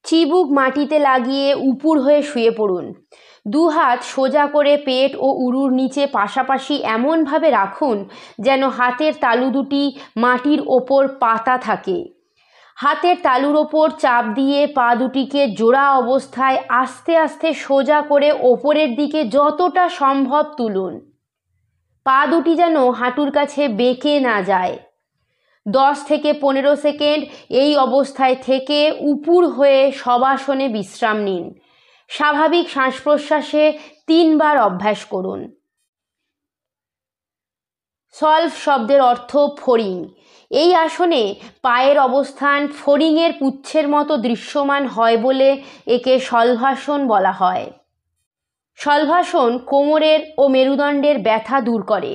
চিবুক মাটিতে লাগিয়ে উপুড় হয়ে শুয়ে পড়ুন। দুহাত সোজা করে পেট ও উরুর নিচে পাশাপাশি এমনভাবে রাখুন যেন হাতের তালু দুটি মাটির ওপর পাতা থাকে। হাতের তালুর ওপর চাপ দিয়ে পা দুটিকে জোড়া অবস্থায় আস্তে আস্তে সোজা করে ওপরের দিকে যতটা সম্ভব তুলুন। পা দুটি যেন হাঁটুর কাছে বেঁকে না যায়। 10 থেকে 15 সেকেন্ড এই অবস্থায় থেকে উপুড় হয়ে শবাসনে বিশ্রাম নিন। স্বাভাবিক শ্বাস প্রশ্বাসে 3 বার অভ্যাস করুন। সলভ শব্দের অর্থ ফড়িং। এই আসনে পায়ের অবস্থান ফড়িংয়ের পুচ্ছের মতো দৃশ্যমান হয় বলে একে শলভাসন বলা হয়। শলভাসন কোমরের ও মেরুদণ্ডের ব্যথা দূর করে।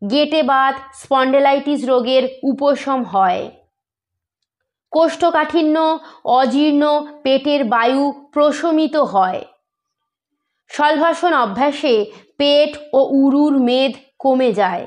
গেঁটে বাত, স্পন্ডেলাইটিস রোগের উপশম হয়। কোষ্ঠকাঠিন্য, অজীর্ণ পেটের বায়ু প্রশমিত হয়। শলভাসন অভ্যাসে পেট ও উরুর মেদ কমে যায়।